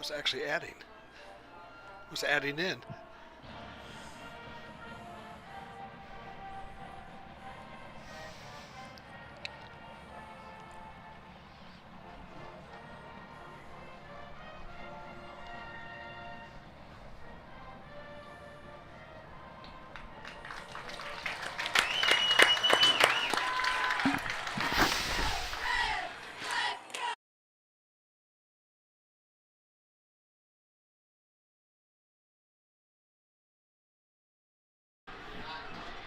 was actually adding. Was adding in.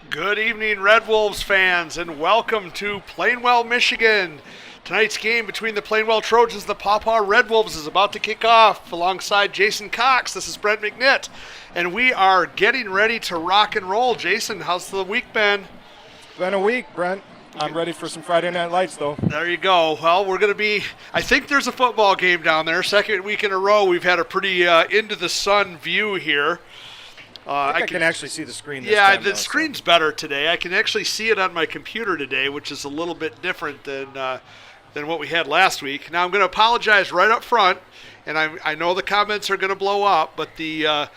Good evening, Red Wolves fans, and welcome to Plainwell, Michigan. Tonight's game between the Plainwell Trojans and the Pawpaw Red Wolves is about to kick off. Alongside Jason Cox, this is Brent McNitt, and we are getting ready to rock and roll. Jason, how's the week been? Been a week, Brent. I'm ready for some Friday Night Lights, though. There you go. Well, we're going to be, I think there's a football game down there. Second week in a row, we've had a pretty into the sun view here. I can actually see the screen this Yeah, time, the screen's better today. I can actually see it on my computer today, which is a little bit different than what we had last week. Now, I'm going to apologize right up front, and I know the comments are going to blow up, but the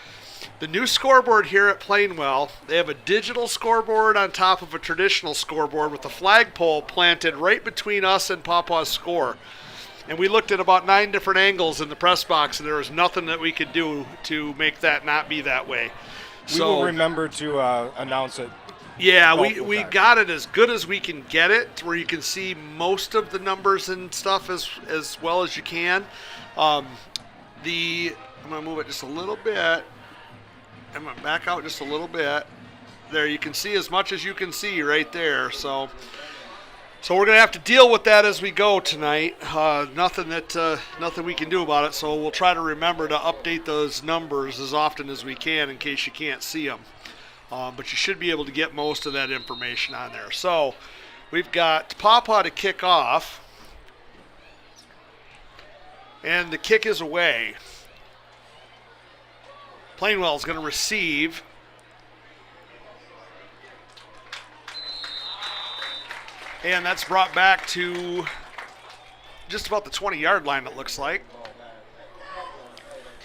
new scoreboard here at Plainwell, they have a digital scoreboard on top of a traditional scoreboard with a flagpole planted right between us and Pawpaw's score. And we looked at about 9 different angles in the press box, and there was nothing that we could do to make that not be that way. We will remember to announce it. Yeah, we got it as good as we can get it, where you can see most of the numbers and stuff as well as you can. I'm going to move it just a little bit. I'm going to back out just a little bit. There, you can see as much as you can see right there. So we're going to have to deal with that as we go tonight. Nothing we can do about it. So we'll try to remember to update those numbers as often as we can in case you can't see them. But you should be able to get most of that information on there. So we've got Pawpaw to kick off, and the kick is away. Plainwell is going to receive. And that's brought back to just about the 20-yard line, it looks like.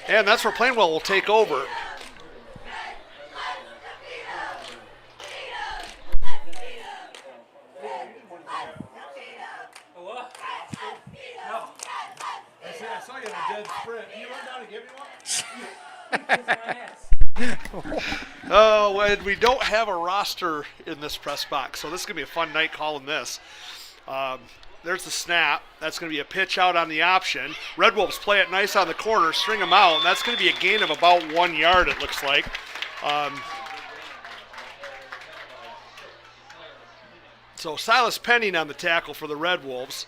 And that's where Plainwell will take over. I saw you in a dead sprint. Can you run down and give me one? Oh, and we don't have a roster in this press box, so this is going to be a fun night calling this. There's the snap. That's going to be a pitch out on the option. Red Wolves play it nice on the corner, string them out, and that's going to be a gain of about 1 yard, it looks like. So Silas Penning on the tackle for the Red Wolves.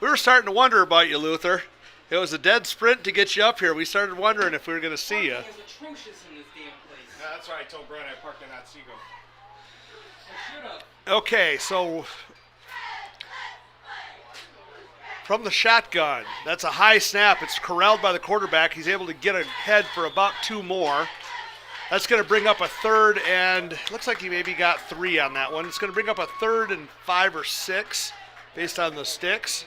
We were starting to wonder about you, Luther. It was a dead sprint to get you up here. We started wondering if we were going to see you. Parking is atrocious in this damn place. Yeah, that's why I told Brent I parked in that Seagull. I should have. Okay, so from the shotgun, that's a high snap. It's corralled by the quarterback. He's able to get ahead for about 2 more. That's going to bring up a third, and looks like he maybe got 3 on that one. It's going to bring up a 3rd and 5 or 6 based on the sticks.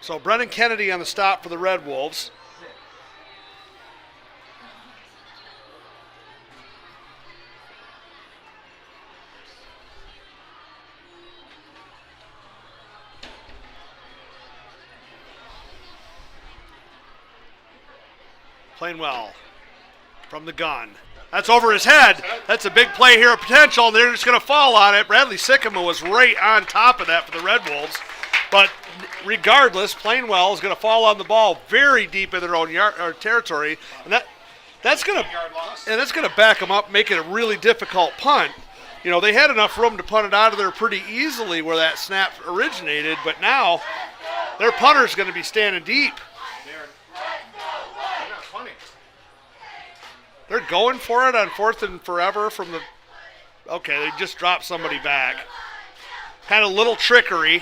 So Brennan Kennedy on the stop for the Red Wolves. Plainwell from the gun. That's over his head. That's a big play here of potential, and they're just going to fall on it. Bradley Sycamore was right on top of that for the Red Wolves. But regardless, Plainwell is going to fall on the ball very deep in their own territory, and that's going to back them up, make it a really difficult punt. You know, they had enough room to punt it out of there pretty easily where that snap originated, but now their punter's going to be standing deep. They're not punting. They're going for it on 4th and forever from the. Okay, they just dropped somebody back. Had a little trickery.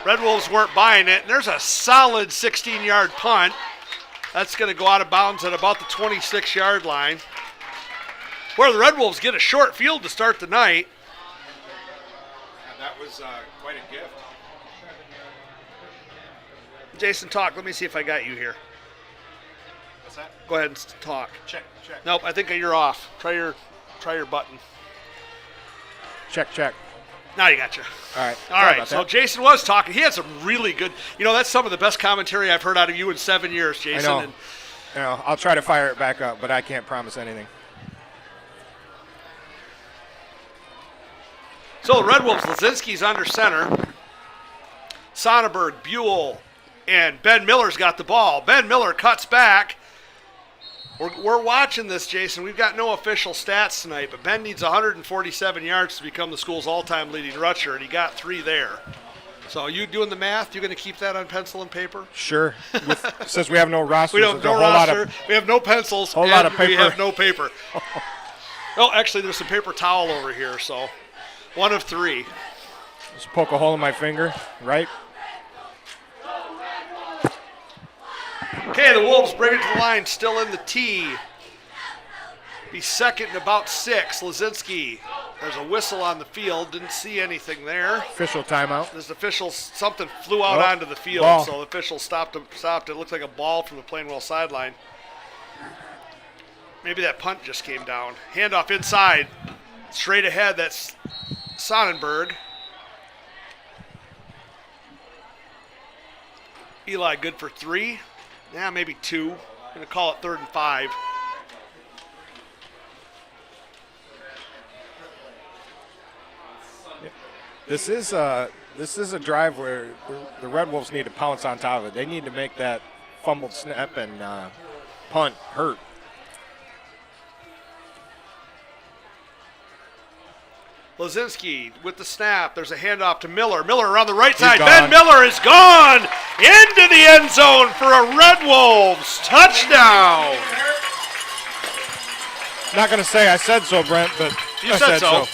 Red Wolves weren't buying it. And there's a solid 16-yard punt. That's going to go out of bounds at about the 26-yard line, where the Red Wolves get a short field to start the night. That was quite a gift. Jason, talk. Let me see if I got you here. What's that? Go ahead and talk. Check. Nope, I think you're off. Try your button. Check. Now you got you. All right. All right, so Jason was talking. He had some really good, that's some of the best commentary I've heard out of you in 7 years, Jason. I know. I'll try to fire it back up, but I can't promise anything. So the Red Wolves, Lazinski's under center. Sonnenberg, Buell, and Ben Miller's got the ball. Ben Miller cuts back. We're watching this, Jason. We've got no official stats tonight, but Ben needs 147 yards to become the school's all-time leading rusher, and he got 3 there. So you doing the math? You going to keep that on pencil and paper? Sure. Since we have no rosters, We have there's no a whole lot roster. of We have no pencils. whole and lot of We paper. have no paper. Oh, actually, there's some paper towel over here. So 1 of 3. just poke a hole in my finger, right? Okay, the Wolves bring it to the line, still in the tee. Be second and about 6. Lazinski. There's a whistle on the field. Didn't see anything there. Official timeout. This official, something flew out Oh, onto the field, ball. so the official stopped it. It looked like a ball from the Plainwell sideline. Maybe that punt just came down. Handoff inside. Straight ahead, that's Sonnenberg. Eli good for 3. Yeah, maybe 2. Going to call it 3rd and 5. This is a drive where the Red Wolves need to pounce on top of it. They need to make that fumbled snap and punt hurt. Lazinski with the snap. There's a handoff to Miller. Miller around the right side. gone. Ben Miller is gone into the end zone for a Red Wolves touchdown. Not going to say I said so, Brent, but You I said said so.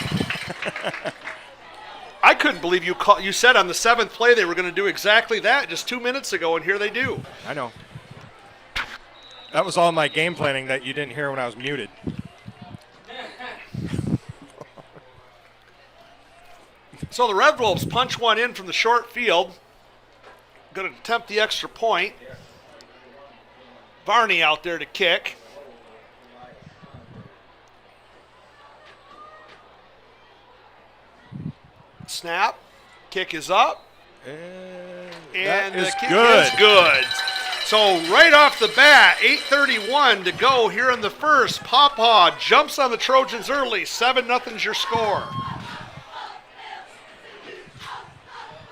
I couldn't believe you said on the 7th play they were going to do exactly that just 2 minutes ago, and here they do. I know. That was all my game planning that you didn't hear when I was muted. So the Red Wolves punch one in from the short field. Going to attempt the extra point. Varney out there to kick. Snap. Kick is up. And that is the kick good. is good. So right off the bat, 8:31 to go here in the first. Pawpaw jumps on the Trojans early. 7-0's your score.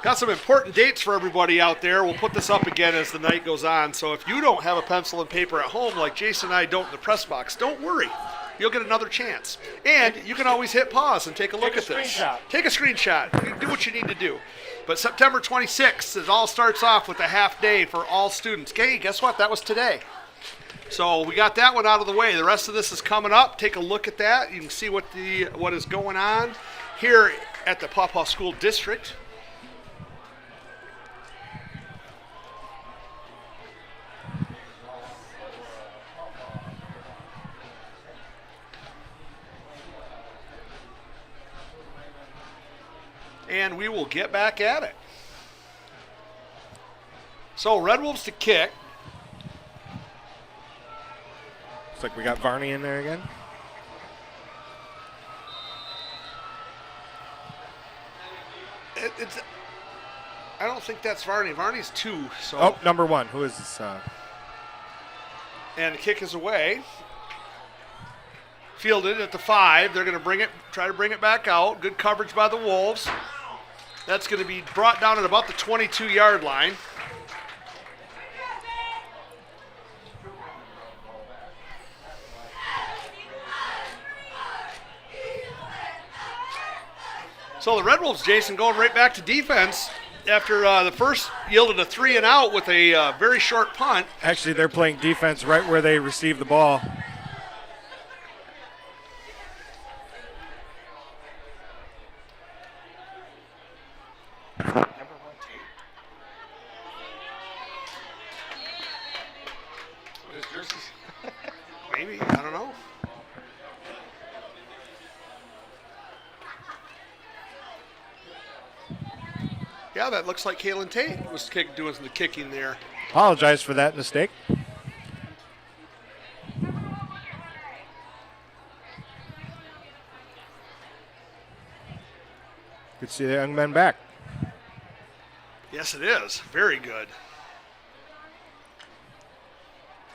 Got some important dates for everybody out there. We'll put this up again as the night goes on. So if you don't have a pencil and paper at home like Jason and I don't in the press box, don't worry. You'll get another chance. And you can always hit pause and take a look at this. screenshot. Take a screenshot. You do what you need to do. But September 26th, it all starts off with a half day for all students. Hey, guess what? That was today. So we got that one out of the way. The rest of this is coming up. Take a look at that. You can see what is going on here at the Pawpaw School District. And we will get back at it. So Red Wolves to kick. Looks like we got Varney in there again. I don't think that's Varney. Varney's 2. So Oh, number 1. Who is this? And the kick is away. Fielded at the 5. They're going to try to bring it back out. Good coverage by the Wolves. That's going to be brought down at about the 22-yard line. So the Red Wolves, Jason, going right back to defense after the first yielded a 3 and out with a very short punt. Actually, they're playing defense right where they received the ball. Maybe, I don't know. Yeah, that looks like Kalen Tate was doing some kicking there. Apologize for that mistake. Good to see the young men back. Yes, it is. Very good.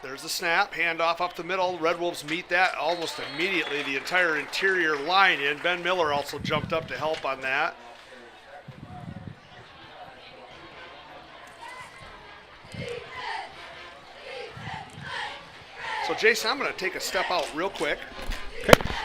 There's the snap, handoff up the middle. Red Wolves meet that almost immediately. The entire interior line in. Ben Miller also jumped up to help on that. So, Jason, I'm going to take a step out real quick. Okay.